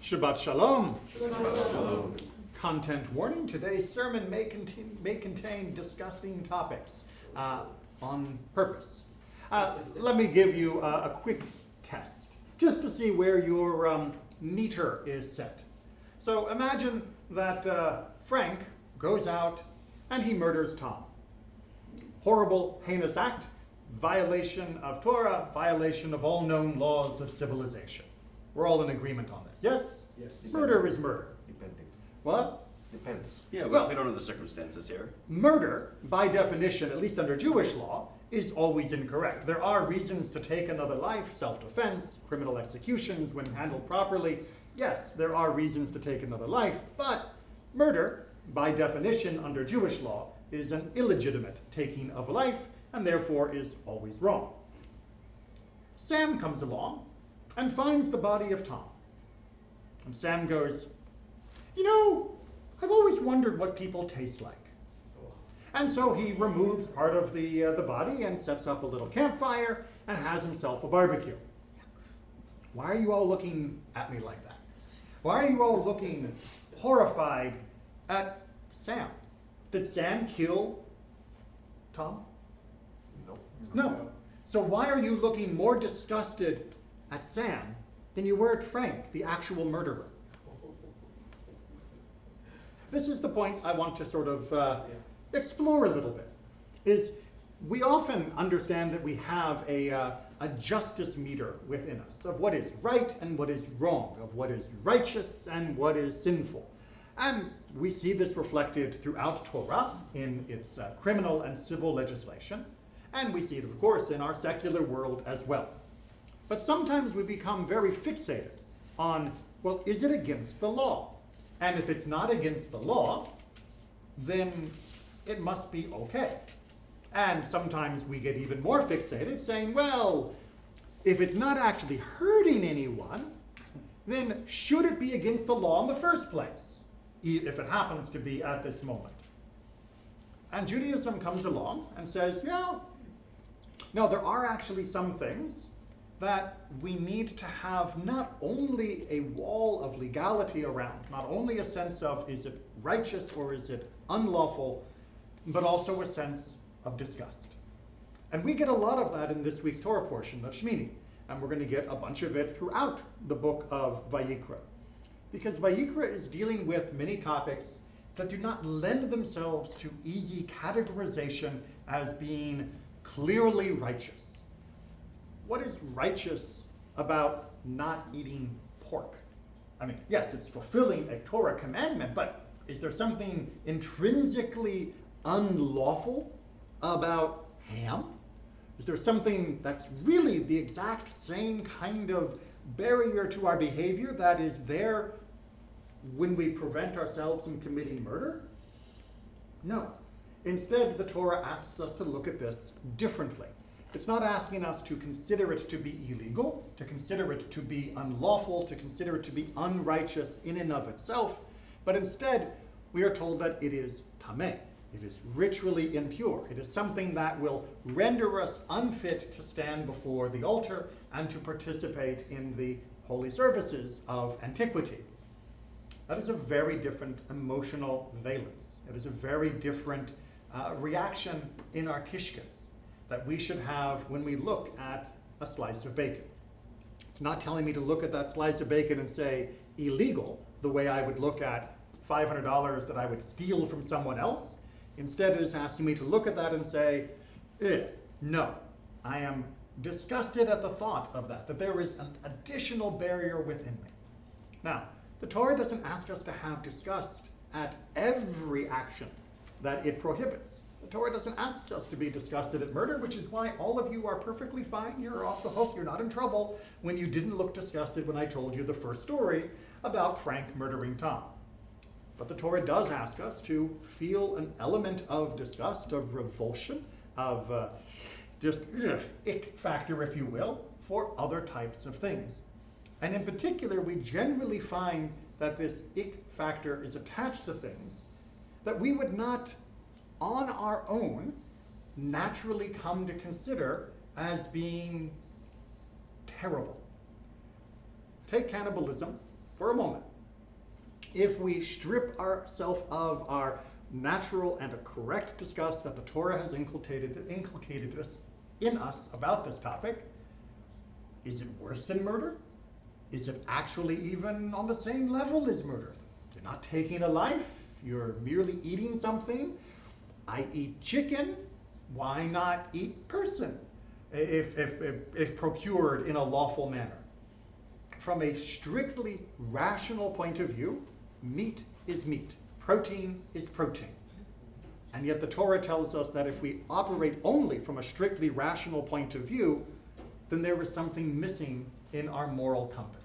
Shabbat Shalom. Shabbat Shalom. Content warning, today's sermon may contain disgusting topics on purpose. Let me give you a quick test, just to see where your meter is set. So imagine that Frank goes out and he murders Tom. Horrible, heinous act, violation of Torah, violation of all known laws of civilization. We're all in agreement on this, yes? Yes. Murder is murder. Depending. What? Depends. Yeah, Well- we don't know the circumstances here. Murder, by definition, at least under Jewish law, is always incorrect. There are reasons to take another life, self-defense, criminal executions when handled properly. Yes, there are reasons to take another life, but murder, by definition under Jewish law, is an illegitimate taking of life and therefore is always wrong. Sam comes along and finds the body of Tom. And Sam goes, "You know, I've always wondered what people taste like." And so he removes part of the body and sets up a little campfire and has himself a barbecue. Why are you all looking at me like that? Why are you all looking horrified at Sam? Did Sam kill Tom? No. No. So why are you looking more disgusted at Sam than you were at Frank, the actual murderer? This is the point I want to sort of explore a little bit. Is we often understand that we have a justice meter within us of what is right and what is wrong, of what is righteous and what is sinful. And we see this reflected throughout Torah in its criminal and civil legislation. And we see it, of course, in our secular world as well. But sometimes we become very fixated on, well, is it against the law? And if it's not against the law, then it must be okay. And sometimes we get even more fixated saying, well, if it's not actually hurting anyone, then should it be against the law in the first place, if it happens to be at this moment? And Judaism comes along and says, yeah, no, there are actually some things that we need to have not only a wall of legality around, not only a sense of is it righteous or is it unlawful, but also a sense of disgust. And we get a lot of that in this week's Torah portion of Shemini, and we're going to get a bunch of it throughout the book of Vayikra. Because Vayikra is dealing with many topics that do not lend themselves to easy categorization as being clearly righteous. What is righteous about not eating pork? I mean, yes, it's fulfilling a Torah commandment, but is there something intrinsically unlawful about ham? Is there something that's really the exact same kind of barrier to our behavior that is there when we prevent ourselves from committing murder? No. Instead, the Torah asks us to look at this differently. It's not asking us to consider it to be illegal, to consider it to be unlawful, to consider it to be unrighteous in and of itself, but instead we are told that it is tameh. It is ritually impure. It is something that will render us unfit to stand before the altar and to participate in the holy services of antiquity. That is a very different emotional valence. It is a very different reaction in our kishkas that we should have when we look at a slice of bacon. It's not telling me to look at that slice of bacon and say illegal the way I would look at $500 that I would steal from someone else. Instead, it is asking me to look at that and say, no, I am disgusted at the thought of that there is an additional barrier within me. Now, the Torah doesn't ask us to have disgust at every action that it prohibits. The Torah doesn't ask us to be disgusted at murder, which is why all of you are perfectly fine. You're off the hook. You're not in trouble when you didn't look disgusted when I told you the first story about Frank murdering Tom. But the Torah does ask us to feel an element of disgust, of revulsion, of ick factor, if you will, for other types of things. And in particular, we generally find that this ick factor is attached to things that we would not on our own naturally come to consider as being terrible. Take cannibalism for a moment, if we strip ourselves of our natural and a correct disgust that the Torah has inculcated in us about this topic, is it worse than murder? Is it actually even on the same level as murder? You're not taking a life, you're merely eating something. I eat chicken, why not eat person if procured in a lawful manner? From a strictly rational point of view, meat is meat, protein is protein. And yet the Torah tells us that if we operate only from a strictly rational point of view, then there is something missing in our moral compass.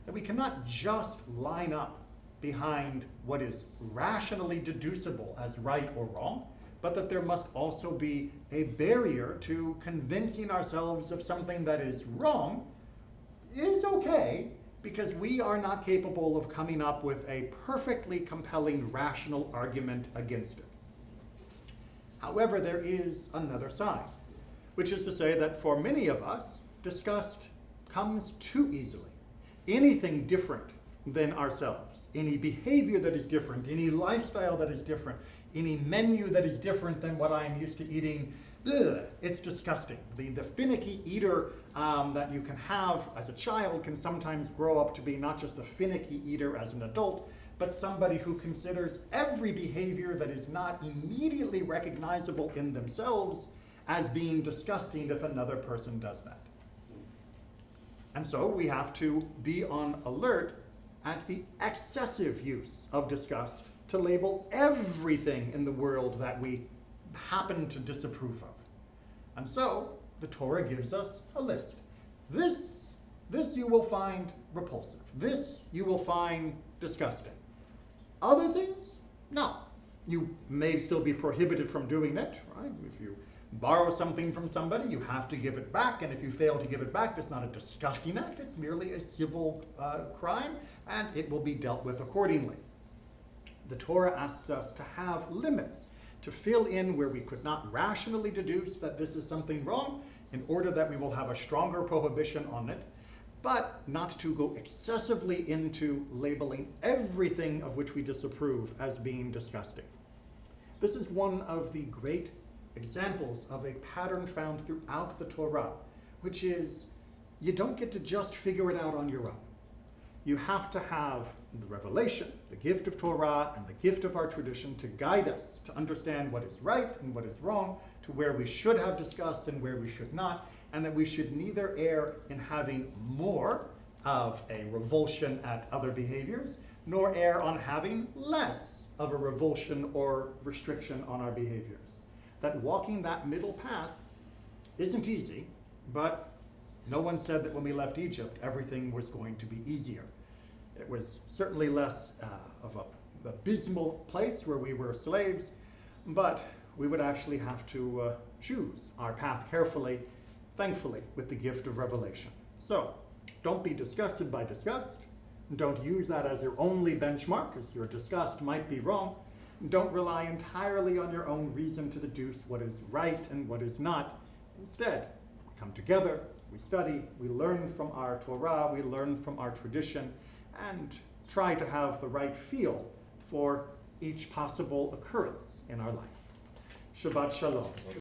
That we cannot just line up behind what is rationally deducible as right or wrong, but that there must also be a barrier to convincing ourselves of something that is wrong is okay, because we are not capable of coming up with a perfectly compelling rational argument against it. However, there is another side, which is to say that for many of us, disgust comes too easily. Anything different than ourselves, any behavior that is different, any lifestyle that is different, any menu that is different than what I'm used to eating, it's disgusting. The finicky eater that you can have as a child can sometimes grow up to be not just a finicky eater as an adult, but somebody who considers every behavior that is not immediately recognizable in themselves as being disgusting if another person does that. And so we have to be on alert at the excessive use of disgust to label everything in the world that we happen to disapprove of. And so the Torah gives us a list. This you will find repulsive. This you will find disgusting. Other things? No. You may still be prohibited from doing it, right? If you borrow something from somebody, you have to give it back, and if you fail to give it back, that's not a disgusting act, it's merely a civil crime, and it will be dealt with accordingly. The Torah asks us to have limits, to fill in where we could not rationally deduce that this is something wrong, in order that we will have a stronger prohibition on it, but not to go excessively into labeling everything of which we disapprove as being disgusting. This is one of the great examples of a pattern found throughout the Torah, which is you don't get to just figure it out on your own. You have to have the revelation, the gift of Torah, and the gift of our tradition to guide us to understand what is right and what is wrong, to where we should have discussed and where we should not, and that we should neither err in having more of a revulsion at other behaviors, nor err on having less of a revulsion or restriction on our behaviors. That walking that middle path isn't easy, but no one said that when we left Egypt, everything was going to be easier. It was certainly less of an abysmal place where we were slaves, but we would actually have to choose our path carefully, thankfully, with the gift of revelation. So, don't be disgusted by disgust. Don't use that as your only benchmark, as your disgust might be wrong. Don't rely entirely on your own reason to deduce what is right and what is not. Instead, we come together, we study, we learn from our Torah, we learn from our tradition, and try to have the right feel for each possible occurrence in our life. Shabbat Shalom.